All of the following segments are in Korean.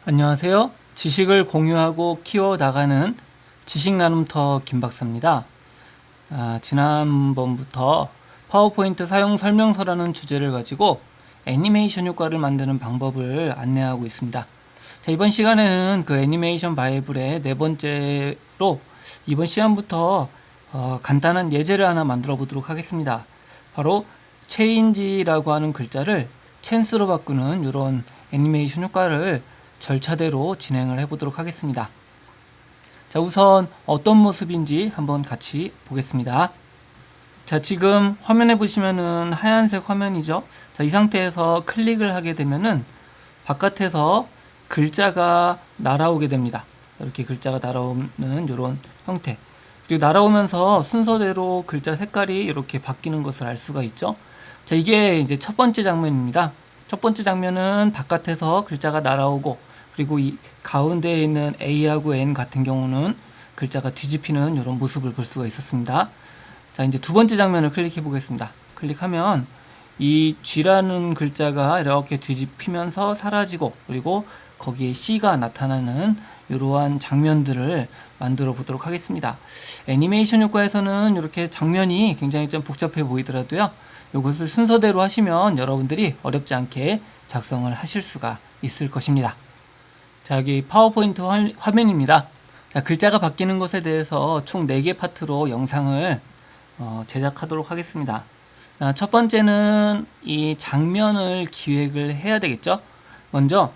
안녕하세요. 지식을 공유하고 키워나가는 지식나눔터 김박사입니다. 지난번부터 파워포인트 사용 설명서라는 주제를 가지고 애니메이션 효과를 만드는 방법을 안내하고 있습니다. 자, 이번 시간에는 그 애니메이션 바이블의 네 번째로 이번 시간부터 간단한 예제를 하나 만들어 보도록 하겠습니다. 바로 체인지라고 하는 글자를 찬스로 바꾸는 이런 애니메이션 효과를 절차대로 진행을 해보도록 하겠습니다. 자, 우선 어떤 모습인지 한번 같이 보겠습니다. 자, 지금 화면에 보시면은 하얀색 화면이죠. 자, 이 상태에서 클릭을 하게 되면은 바깥에서 글자가 날아오게 됩니다. 이렇게 글자가 날아오는 이런 형태. 그리고 날아오면서 순서대로 글자 색깔이 이렇게 바뀌는 것을 알 수가 있죠. 자, 이게 이제 첫 번째 장면입니다. 첫 번째 장면은 바깥에서 글자가 날아오고, 그리고 이 가운데에 있는 A하고 N 같은 경우는 글자가 뒤집히는 이런 모습을 볼 수가 있었습니다. 자, 이제 두 번째 장면을 클릭해 보겠습니다. 클릭하면 이 G라는 글자가 이렇게 뒤집히면서 사라지고, 그리고 거기에 C가 나타나는 이러한 장면들을 만들어 보도록 하겠습니다. 애니메이션 효과에서는 이렇게 장면이 굉장히 좀 복잡해 보이더라도요, 이것을 순서대로 하시면 여러분들이 어렵지 않게 작성을 하실 수가 있을 것입니다. 자, 여기 파워포인트 화면입니다. 자, 글자가 바뀌는 것에 대해서 총 4개 파트로 영상을 제작하도록 하겠습니다. 첫 번째는 이 장면을 기획을 해야 되겠죠. 먼저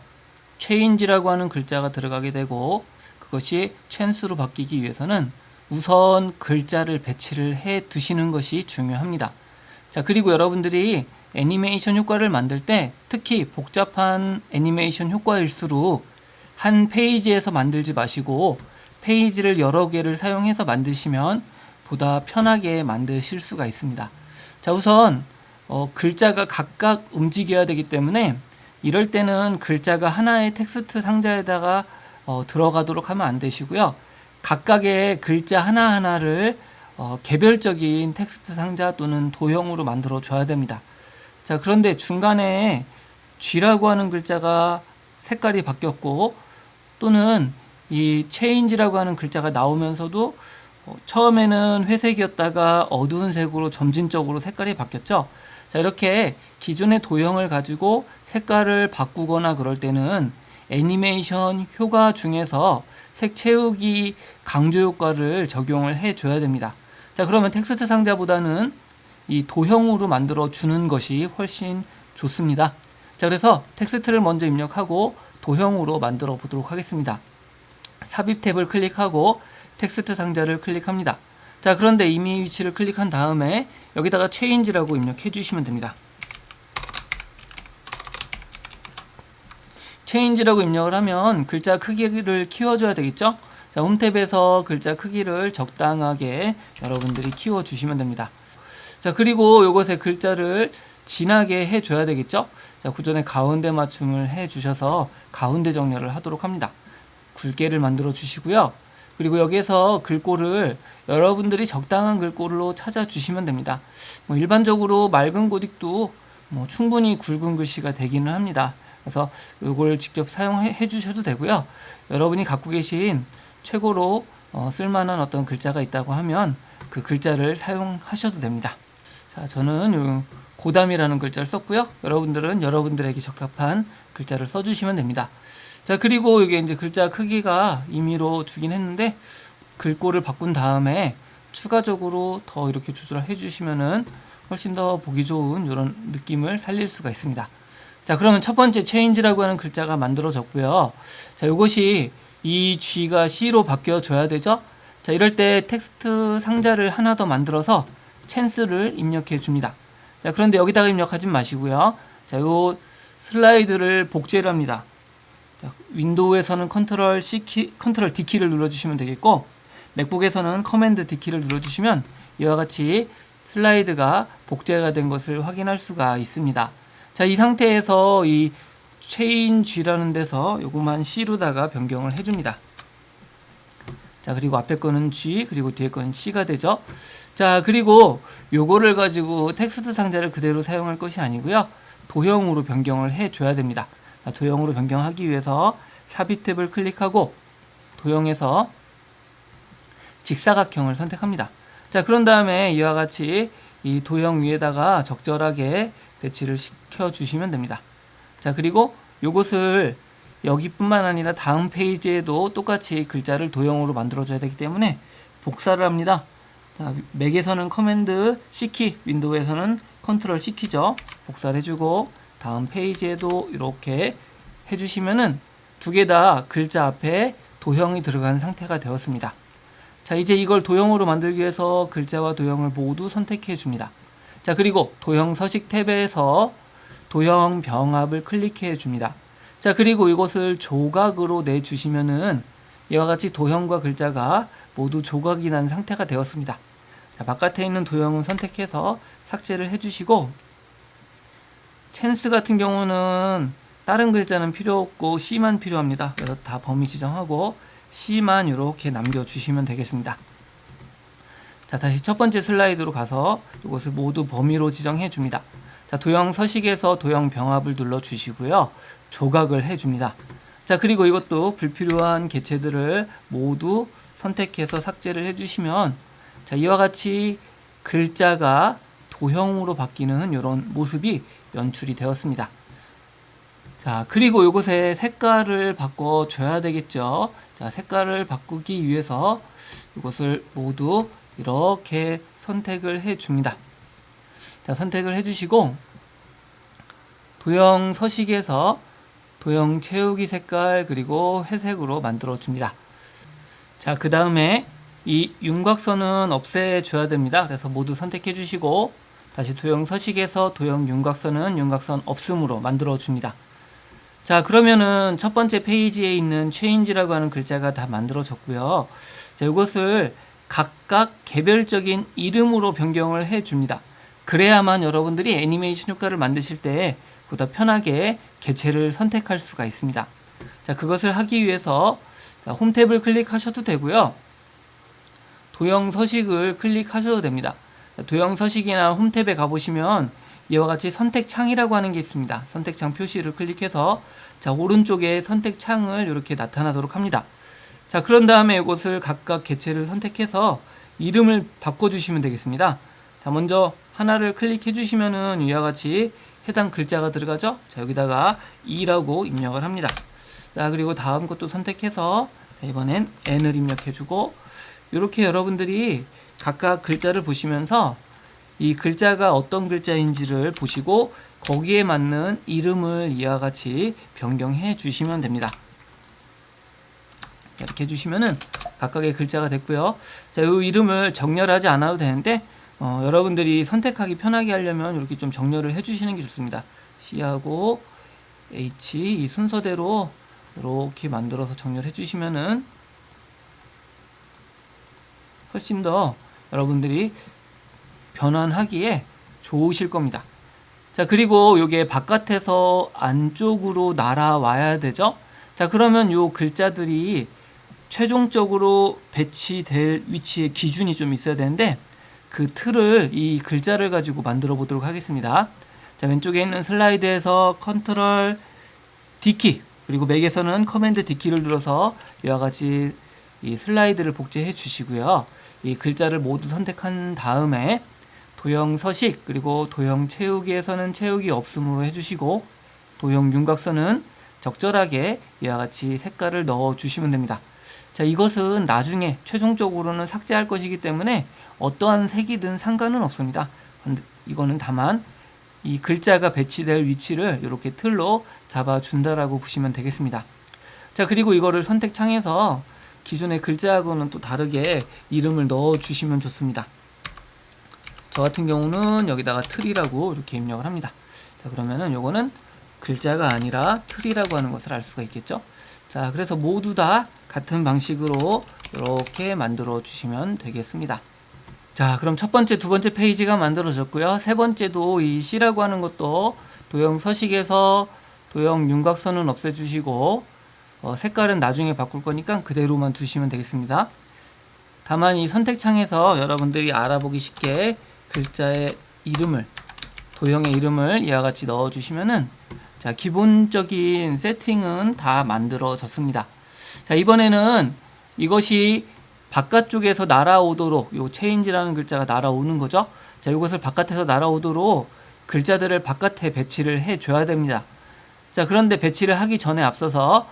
change라고 하는 글자가 들어가게 되고, 그것이 chance로 바뀌기 위해서는 우선 글자를 배치를 해 두시는 것이 중요합니다. 자, 그리고 여러분들이 애니메이션 효과를 만들 때 특히 복잡한 애니메이션 효과일수록 한 페이지에서 만들지 마시고 페이지를 여러 개를 사용해서 만드시면 보다 편하게 만드실 수가 있습니다. 자, 우선 글자가 각각 움직여야 되기 때문에 이럴 때는 글자가 하나의 텍스트 상자에다가 들어가도록 하면 안 되시고요. 각각의 글자 하나하나를 개별적인 텍스트 상자 또는 도형으로 만들어 줘야 됩니다. 자, 그런데 중간에 G라고 하는 글자가 색깔이 바뀌었고, 또는 이 change라고 하는 글자가 나오면서도 처음에는 회색이었다가 어두운 색으로 점진적으로 색깔이 바뀌었죠. 자, 이렇게 기존의 도형을 가지고 색깔을 바꾸거나 그럴 때는 애니메이션 효과 중에서 색 채우기 강조 효과를 적용을 해줘야 됩니다. 자, 그러면 텍스트 상자보다는 이 도형으로 만들어 주는 것이 훨씬 좋습니다. 자, 그래서 텍스트를 먼저 입력하고 도형으로 만들어 보도록 하겠습니다. 삽입 탭을 클릭하고 텍스트 상자를 클릭합니다. 자, 그런데 이미 위치를 클릭한 다음에 여기다가 change라고 입력해 주시면 됩니다. change라고 입력을 하면 글자 크기를 키워줘야 되겠죠? 자, 홈탭에서 글자 크기를 적당하게 여러분들이 키워주시면 됩니다. 자, 그리고 이것에 글자를 진하게 해줘야 되겠죠? 자, 구전에 가운데 맞춤을 해주셔서 가운데 정렬을 하도록 합니다. 굵게를 만들어 주시고요. 그리고 여기에서 글꼴을 여러분들이 적당한 글꼴로 찾아주시면 됩니다. 일반적으로 맑은 고딕도 충분히 굵은 글씨가 되기는 합니다. 그래서 이걸 직접 사용해 주셔도 되고요. 여러분이 갖고 계신 최고로 쓸만한 어떤 글자가 있다고 하면 그 글자를 사용하셔도 됩니다. 자, 저는 고담이라는 글자를 썼고요. 여러분들은 여러분들에게 적합한 글자를 써주시면 됩니다. 자, 그리고 이게 이제 글자 크기가 임의로 주긴 했는데 글꼴을 바꾼 다음에 추가적으로 더 이렇게 조절해 주시면은 훨씬 더 보기 좋은 이런 느낌을 살릴 수가 있습니다. 자, 그러면 첫 번째 change라고 하는 글자가 만들어졌고요. 자, 이것이 이 G가 C로 바뀌어줘야 되죠. 자, 이럴 때 텍스트 상자를 하나 더 만들어서 chance를 입력해 줍니다. 자, 그런데 여기다가 입력하지 마시고요. 자, 요 슬라이드를 복제를 합니다. 자, 윈도우에서는 컨트롤 D키를 눌러주시면 되겠고, 맥북에서는 커맨드 D키를 눌러주시면 이와 같이 슬라이드가 복제가 된 것을 확인할 수가 있습니다. 자, 이 상태에서 이 change라는 데서 요것만 C로다가 변경을 해줍니다. 자, 그리고 앞에 거는 G, 그리고 뒤에 거는 C가 되죠. 자, 그리고 요거를 가지고 텍스트 상자를 그대로 사용할 것이 아니고요. 도형으로 변경을 해줘야 됩니다. 도형으로 변경하기 위해서 삽입 탭을 클릭하고 도형에서 직사각형을 선택합니다. 자, 그런 다음에 이와 같이 이 도형 위에다가 적절하게 배치를 시켜 주시면 됩니다. 자, 그리고 요것을 여기뿐만 아니라 다음 페이지에도 똑같이 글자를 도형으로 만들어 줘야 되기 때문에 복사를 합니다. 자, 맥에서는 커맨드 C키, 윈도우에서는 컨트롤 C키죠. 복사를 해주고 다음 페이지에도 이렇게 해주시면은 두 개 다 글자 앞에 도형이 들어간 상태가 되었습니다. 자, 이제 이걸 도형으로 만들기 위해서 글자와 도형을 모두 선택해 줍니다. 자, 그리고 도형 서식 탭에서 도형 병합을 클릭해 줍니다. 자, 그리고 이것을 조각으로 내주시면은 이와 같이 도형과 글자가 모두 조각이 난 상태가 되었습니다. 자, 바깥에 있는 도형은 선택해서 삭제를 해주시고, 찬스 같은 경우는 다른 글자는 필요 없고 C만 필요합니다. 그래서 다 범위 지정하고 C만 이렇게 남겨주시면 되겠습니다. 자, 다시 첫 번째 슬라이드로 가서 이것을 모두 범위로 지정해 줍니다. 자, 도형 서식에서 도형 병합을 눌러 주시고요. 조각을 해 줍니다. 자, 그리고 이것도 불필요한 개체들을 모두 선택해서 삭제를 해 주시면, 자, 이와 같이 글자가 도형으로 바뀌는 이런 모습이 연출이 되었습니다. 자, 그리고 이곳에 색깔을 바꿔 줘야 되겠죠. 자, 색깔을 바꾸기 위해서 이것을 모두 이렇게 선택을 해 줍니다. 자, 선택을 해 주시고 도형 서식에서 도형 채우기 색깔 그리고 회색으로 만들어 줍니다. 자, 그 다음에 이 윤곽선은 없애 줘야 됩니다. 그래서 모두 선택해 주시고 다시 도형 서식에서 도형 윤곽선은 윤곽선 없음으로 만들어 줍니다. 자, 그러면은 첫 번째 페이지에 있는 change라고 하는 글자가 다 만들어졌고요. 자, 이것을 각각 개별적인 이름으로 변경을 해 줍니다. 그래야만 여러분들이 애니메이션 효과를 만드실 때 보다 편하게 개체를 선택할 수가 있습니다. 자, 그것을 하기 위해서 자, 홈 탭을 클릭하셔도 되고요. 도형 서식을 클릭하셔도 됩니다. 자, 도형 서식이나 홈 탭에 가보시면 이와 같이 선택창이라고 하는 게 있습니다. 선택창 표시를 클릭해서 자, 오른쪽에 선택창을 이렇게 나타나도록 합니다. 자, 그런 다음에 이것을 각각 개체를 선택해서 이름을 바꿔주시면 되겠습니다. 자, 먼저 하나를 클릭해 주시면은 이와 같이 해당 글자가 들어가죠. 자, 여기다가 E라고 입력을 합니다. 자, 그리고 다음 것도 선택해서 자, 이번엔 N을 입력해 주고, 이렇게 여러분들이 각각 글자를 보시면서 이 글자가 어떤 글자인지를 보시고 거기에 맞는 이름을 이와 같이 변경해 주시면 됩니다. 이렇게 해주시면은 각각의 글자가 됐고요. 자, 이 이름을 정렬하지 않아도 되는데 여러분들이 선택하기 편하게 하려면 이렇게 좀 정렬을 해주시는 게 좋습니다. C하고 H 이 순서대로 이렇게 만들어서 정렬해 주시면은 훨씬 더 여러분들이 변환하기에 좋으실 겁니다. 자, 그리고 이게 바깥에서 안쪽으로 날아와야 되죠. 자, 그러면 요 글자들이 최종적으로 배치될 위치의 기준이 좀 있어야 되는데 그 틀을 이 글자를 가지고 만들어 보도록 하겠습니다. 자, 왼쪽에 있는 슬라이드에서 컨트롤 D키 그리고 맥에서는 커맨드 D키를 눌러서 이와 같이 이 슬라이드를 복제해 주시고요. 이 글자를 모두 선택한 다음에 도형 서식 그리고 도형 채우기에서는 채우기 없음으로 해주시고 도형 윤곽선은 적절하게 이와 같이 색깔을 넣어 주시면 됩니다. 자, 이것은 나중에 최종적으로는 삭제할 것이기 때문에 어떠한 색이든 상관은 없습니다. 이거는 다만 이 글자가 배치될 위치를 이렇게 틀로 잡아준다라고 보시면 되겠습니다. 자, 그리고 이거를 선택창에서 기존의 글자하고는 또 다르게 이름을 넣어 주시면 좋습니다. 저 같은 경우는 여기다가 틀이라고 이렇게 입력을 합니다. 자, 그러면은 요거는 글자가 아니라 틀이라고 하는 것을 알 수가 있겠죠. 자, 그래서 모두 다 같은 방식으로 이렇게 만들어 주시면 되겠습니다. 자, 그럼 첫 번째, 두 번째 페이지가 만들어졌고요. 세 번째도 이 C라고 하는 것도 도형 서식에서 도형 윤곽선은 없애주시고 색깔은 나중에 바꿀 거니까 그대로만 두시면 되겠습니다. 다만 이 선택창에서 여러분들이 알아보기 쉽게 글자의 이름을, 도형의 이름을 이와 같이 넣어주시면은 자, 기본적인 세팅은 다 만들어졌습니다. 자, 이번에는 이것이 바깥쪽에서 날아오도록, 요 체인지라는 글자가 날아오는 거죠. 자, 이것을 바깥에서 날아오도록 글자들을 바깥에 배치를 해줘야 됩니다. 자, 그런데 배치를 하기 전에 앞서서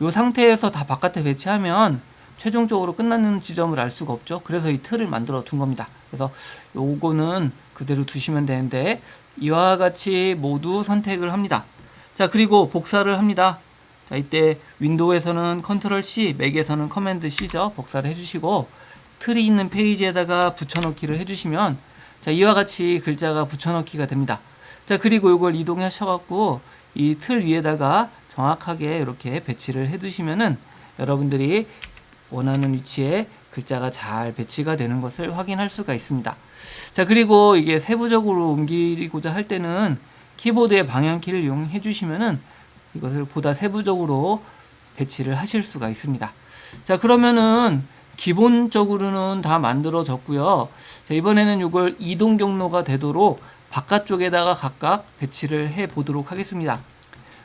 이 상태에서 다 바깥에 배치하면 최종적으로 끝나는 지점을 알 수가 없죠. 그래서 이 틀을 만들어 둔 겁니다. 그래서 요거는 그대로 두시면 되는데, 이와 같이 모두 선택을 합니다. 자, 그리고 복사를 합니다. 자, 이때 윈도우에서는 컨트롤 C, 맥에서는 커맨드 C죠. 복사를 해주시고 틀이 있는 페이지에다가 붙여넣기를 해주시면, 자, 이와 같이 글자가 붙여넣기가 됩니다. 자, 그리고 이걸 이동하셔갖고 이 틀 위에다가 정확하게 이렇게 배치를 해두시면은 여러분들이 원하는 위치에 글자가 잘 배치가 되는 것을 확인할 수가 있습니다. 자, 그리고 이게 세부적으로 옮기고자 할 때는 키보드의 방향키를 이용해 주시면은 이것을 보다 세부적으로 배치를 하실 수가 있습니다. 자, 그러면은 기본적으로는 다 만들어졌고요. 자, 이번에는 이걸 이동 경로가 되도록 바깥쪽에다가 각각 배치를 해 보도록 하겠습니다.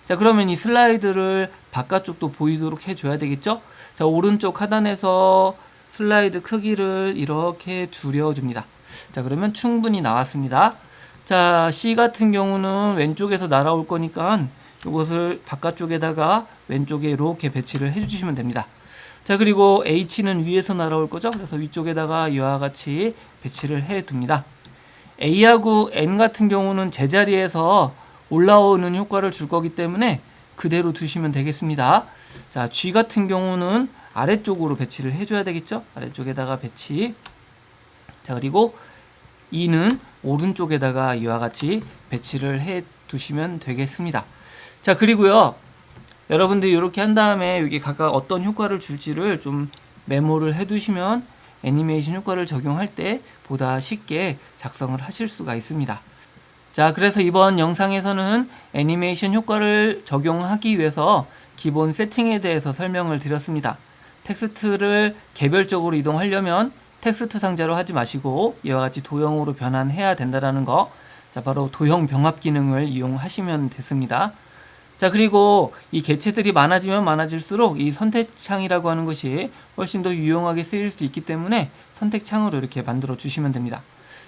자, 그러면 이 슬라이드를 바깥쪽도 보이도록 해줘야 되겠죠? 자, 오른쪽 하단에서 슬라이드 크기를 이렇게 줄여줍니다. 자, 그러면 충분히 나왔습니다. 자, C 같은 경우는 왼쪽에서 날아올 거니까 이것을 바깥쪽에다가 왼쪽에 이렇게 배치를 해주시면 됩니다. 자, 그리고 H는 위에서 날아올 거죠? 그래서 위쪽에다가 이와 같이 배치를 해 둡니다. A하고 N 같은 경우는 제자리에서 올라오는 효과를 줄 거기 때문에 그대로 두시면 되겠습니다. 자, G 같은 경우는 아래쪽으로 배치를 해줘야 되겠죠? 아래쪽에다가 배치. 자, 그리고 E는 오른쪽에다가 이와 같이 배치를 해 두시면 되겠습니다. 자, 그리고요, 여러분들이 이렇게 한 다음에 여기 각각 어떤 효과를 줄지를 좀 메모를 해 두시면 애니메이션 효과를 적용할 때 보다 쉽게 작성을 하실 수가 있습니다. 자, 그래서 이번 영상에서는 애니메이션 효과를 적용하기 위해서 기본 세팅에 대해서 설명을 드렸습니다. 텍스트를 개별적으로 이동하려면 텍스트 상자로 하지 마시고 이와 같이 도형으로 변환해야 된다는 거, 자, 바로 도형 병합 기능을 이용하시면 됐습니다. 자, 그리고 이 개체들이 많아지면 많아질수록 이 선택창이라고 하는 것이 훨씬 더 유용하게 쓰일 수 있기 때문에 선택창으로 이렇게 만들어 주시면 됩니다.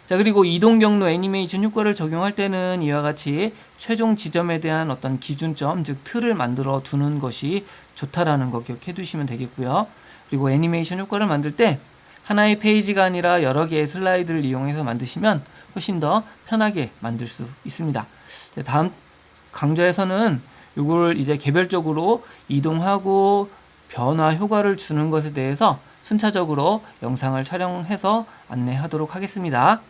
자, 그리고 이동 경로 애니메이션 효과를 적용할 때는 이와 같이 최종 지점에 대한 어떤 기준점, 즉 틀을 만들어 두는 것이 좋다라는 거 기억해 두시면 되겠고요. 그리고 애니메이션 효과를 만들 때 하나의 페이지가 아니라 여러 개의 슬라이드를 이용해서 만드시면 훨씬 더 편하게 만들 수 있습니다. 자, 다음 강좌에서는 이걸 이제 개별적으로 이동하고 변화 효과를 주는 것에 대해서 순차적으로 영상을 촬영해서 안내하도록 하겠습니다.